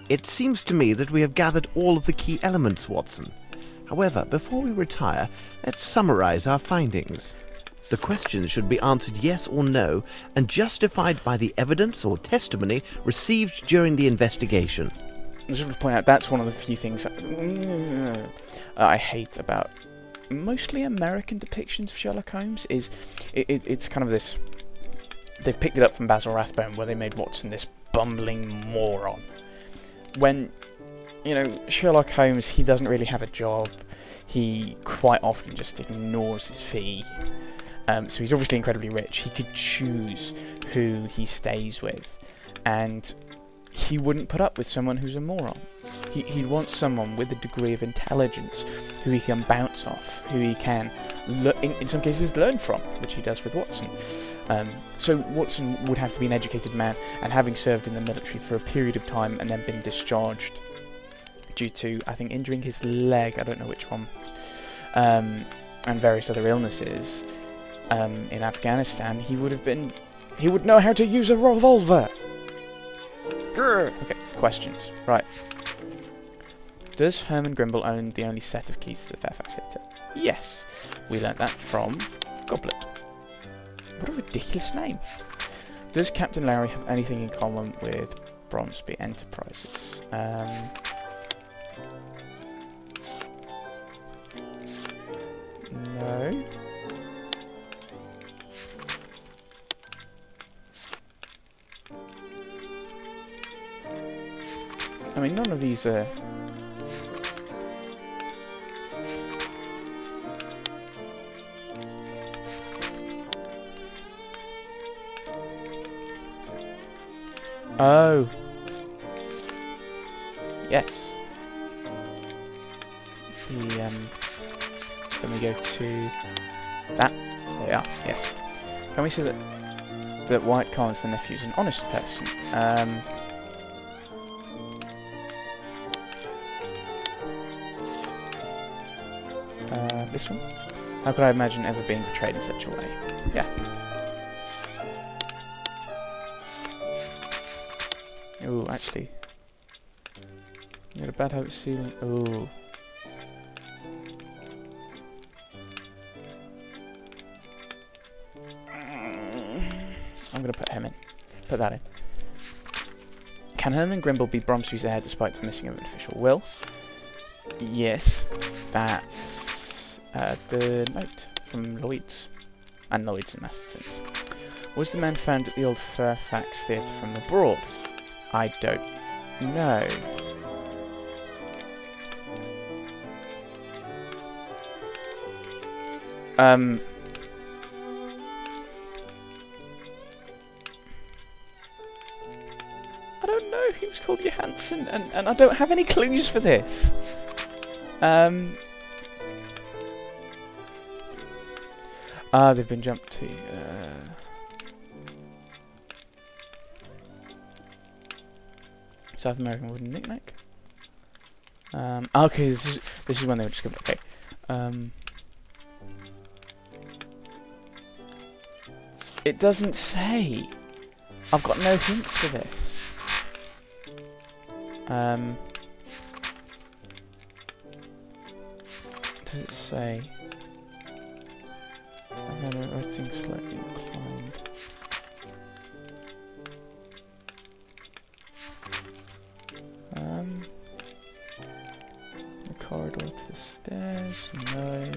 It seems to me that we have gathered all of the key elements, Watson. However, before we retire, let's summarize our findings. The questions should be answered yes or no and justified by the evidence or testimony received during the investigation. I just want to point out that's one of the few things I hate about mostly American depictions of Sherlock Holmes. It's kind of this. They've picked it up from Basil Rathbone, where they made Watson this bumbling moron. When, you know, Sherlock Holmes, he doesn't really have a job. He quite often just ignores his fee. So he's obviously incredibly rich. He could choose who he stays with, and he wouldn't put up with someone who's a moron. He'd want someone with a degree of intelligence who he can bounce off, who he can, in some cases, learn from, which he does with Watson. So Watson would have to be an educated man, and having served in the military for a period of time and then been discharged due to, I think, injuring his leg, I don't know which one, and various other illnesses in Afghanistan, he would know how to use a revolver. Grr. Okay, questions. Right. Does Herman Grimble own the only set of keys to the Fairfax Theatre? Yes. We learnt that from Goblet. What a ridiculous name. Does Captain Lowry have anything in common with Bromsby Enterprises? No. I mean, none of these are... Oh. Yes. Then we go to that. There we are. Yes. Can we say that White Collins, the nephew, is an honest person? This one. How could I imagine ever being portrayed in such a way? Yeah. Ooh, actually. You got a bad habit of stealing. Ooh. I'm gonna put him in. Put that in. Can Herman Grimble be Bromsby's heir despite the missing of an official will? Yes. That's the note from Lloyd's. And Lloyd's and Masterson's. Was the man found at the old Fairfax Theatre from abroad? I don't know. I don't know. He was called Johansson, and I don't have any clues for this. They've been jumped to. South American wooden knick-knack. Okay, this is when they were discovered. Okay. It doesn't say. I've got no hints for this. Does it say? Writing slightly inclined. The corridor to the stairs. No.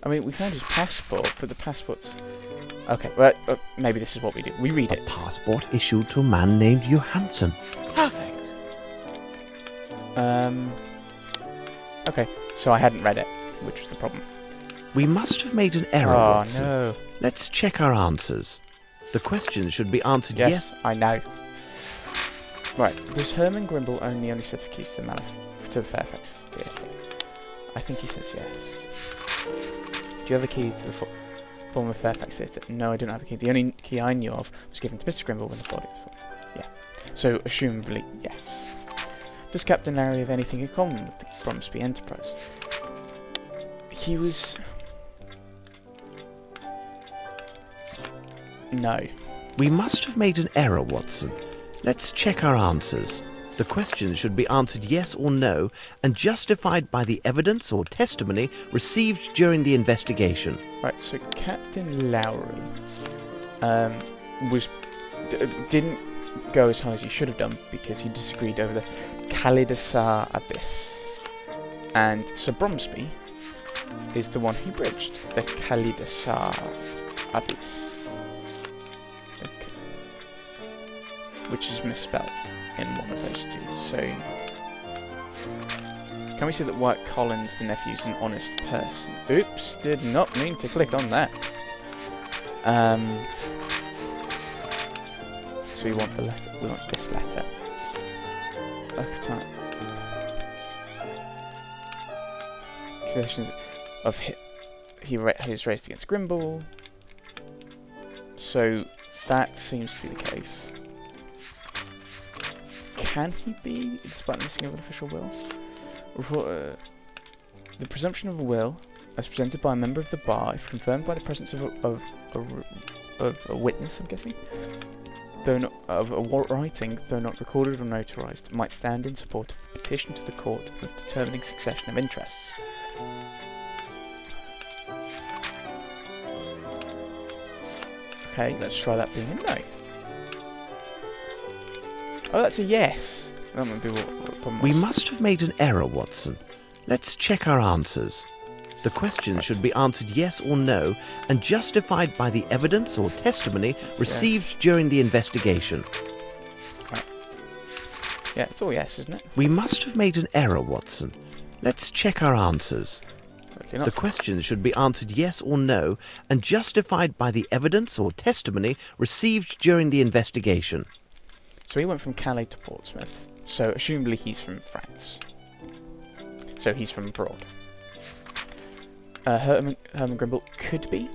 I mean, we found his passport, but the passport's... Okay, well, maybe this is what we do. We read it. A passport issued to a man named Johansson. Perfect. Okay, so I hadn't read it, which was the problem. We must have made an error, Oh, Watson. no. Let's check our answers. The questions should be answered Yes, I know. Right, does Herman Grimble own the only set of keys to the Fairfax Theatre? I think he says yes. Do you have a key to the former Fairfax Theatre? No, I don't have a key. The only key I knew of was given to Mr. Grimble when the body was found. Yeah. So, assumably, yes. Does Captain Larry have anything in common with the Bromsby Enterprise? He was... No. We must have made an error, Watson. Let's check our answers. The questions should be answered yes or no and justified by the evidence or testimony received during the investigation. Right, so Captain Lowry didn't go as high as he should have done because he disagreed over the Kalidasar Abyss. And Sir Bromsby is the one who bridged the Kalidasar Abyss. Okay. Which is misspelt in one of those two. So, can we say that White Collins, the nephew, is an honest person? Oops, did not mean to click on that. So we want the letter. We want this letter. Accusations of he's raised against Grimble. So that seems to be the case. Can he be, despite the missing of an official will? The presumption of a will, as presented by a member of the bar, if confirmed by the presence of a witness, I'm guessing, though not of a writing, though not recorded or notarized, might stand in support of a petition to the court of determining succession of interests. Okay, let's try that being a no. Oh, that's a yes. That might be what the problem We was. must have made an error, Watson. Let's check our answers. The questions should be answered yes or no and justified by the evidence or testimony received during the investigation. Right. Yeah, it's all yes, isn't it? We must have made an error, Watson. Let's check our answers. Totally not. The questions should be answered yes or no and justified by the evidence or testimony received during the investigation. So he went from Calais to Portsmouth. So assumably he's from France. So he's from abroad. Herman Grimble could be,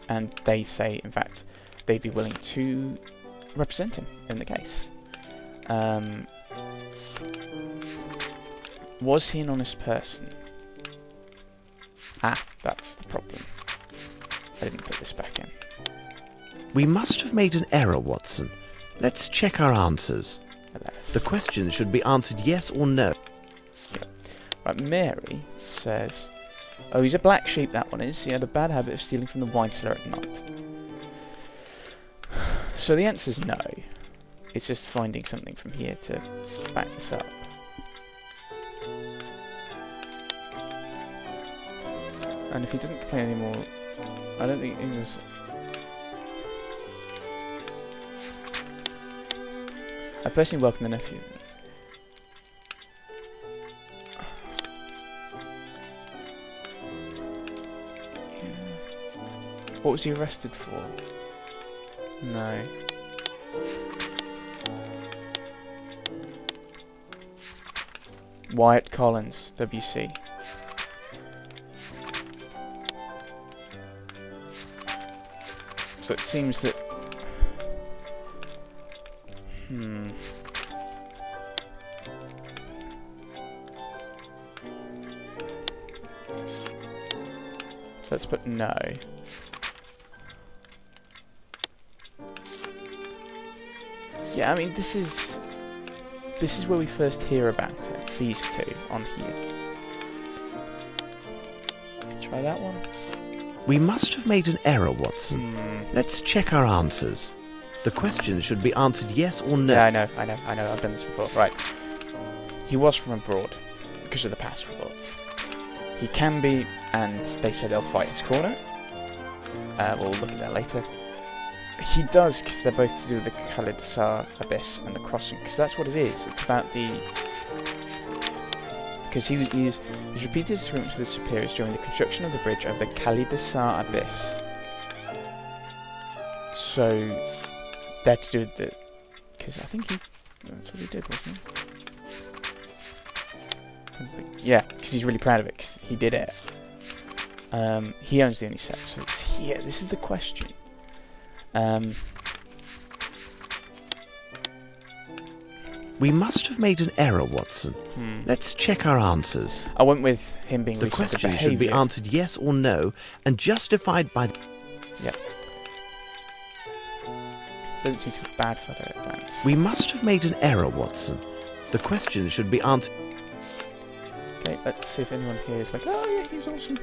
and they say, in fact, they'd be willing to represent him in the case. Was he an honest person? Ah, that's the problem. I didn't put this back in. We must have made an error, Watson. Let's check our answers. Alas. The questions should be answered yes or no. Right, Mary says, oh, he's a black sheep, that one is. He had a bad habit of stealing from the wine cellar at night. So the answer's no. It's just finding something from here to back this up. And if he doesn't complain anymore, I don't think he was... I personally welcome the nephew. What was he arrested for? No. Wyatt Collins, WC. So it seems that... So let's put no. Yeah, I mean, this is where we first hear about it. These two on here. Try that one. We must have made an error, Watson. Let's check our answers. The questions should be answered yes or no. Yeah, I know. I've done this before. Right. He was from abroad because of the passport. He can be, and they say they'll fight his corner. We'll look at that later. He does, because they're both to do with the Kalidasar Abyss and the crossing, because that's what it is. It's about the... Because he was repeated disagreements with his superiors during the construction of the bridge over the Kalidasar Abyss. So, they're to do with the... Because I think that's what he did, wasn't he? Yeah, because he's really proud of it, because he did it. He owns the only set, so it's here. This is the question. We must have made an error, Watson. Let's check our answers. I went with him being The recent question should be behaviour. answered yes or no and justified by... Yep. Doesn't seem to be bad for their advance. We must have made an error, Watson. The question should be answered... Okay, let's see if anyone here is like, oh yeah, he was awesome.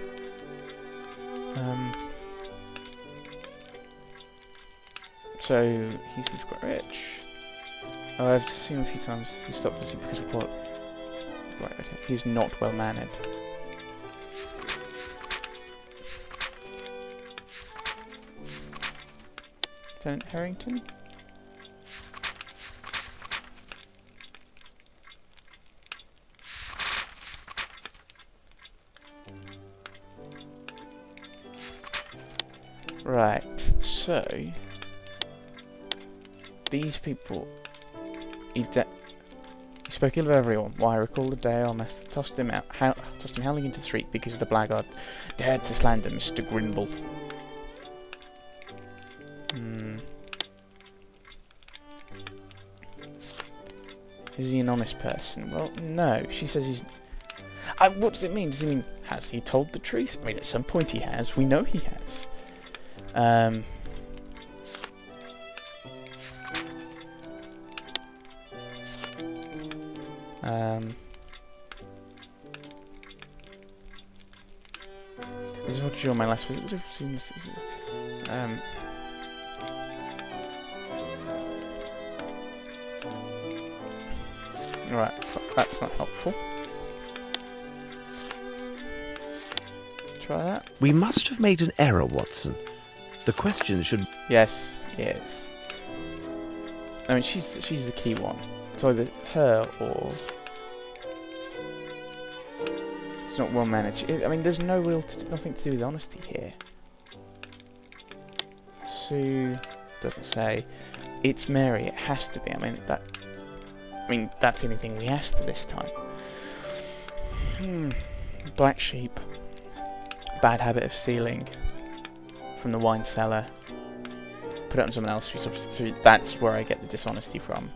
So, he seems quite rich. Oh, I've seen him a few times. He stopped listening because of what? Right, okay. He's not well mannered. Lieutenant Harrington? Right, so these people, he spoke ill of everyone. Why? I recall the day our master tossed him howling into the street because the blackguard dared to slander Mr. Grimble. Is he an honest person? Well, no. She says he's... what does it mean? Does it mean, has he told the truth? I mean, at some point he has. We know he has. This is what you on my last visit. Right, that's not helpful. Try that. We must have made an error, Watson. The question should... Yes, yes. I mean, she's the key one. It's either her or... It's not well managed. I mean, there's nothing to do with honesty here. Sue doesn't say. It's Mary. It has to be. I mean, that's anything we asked this time. Black sheep. Bad habit of stealing from the wine cellar. Put it on someone else. So that's where I get the dishonesty from.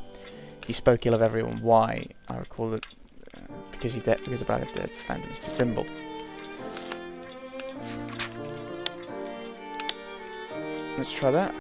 He spoke ill of everyone. Why? I recall it because the blackguard dared to slander Mr. Grimble. Let's try that.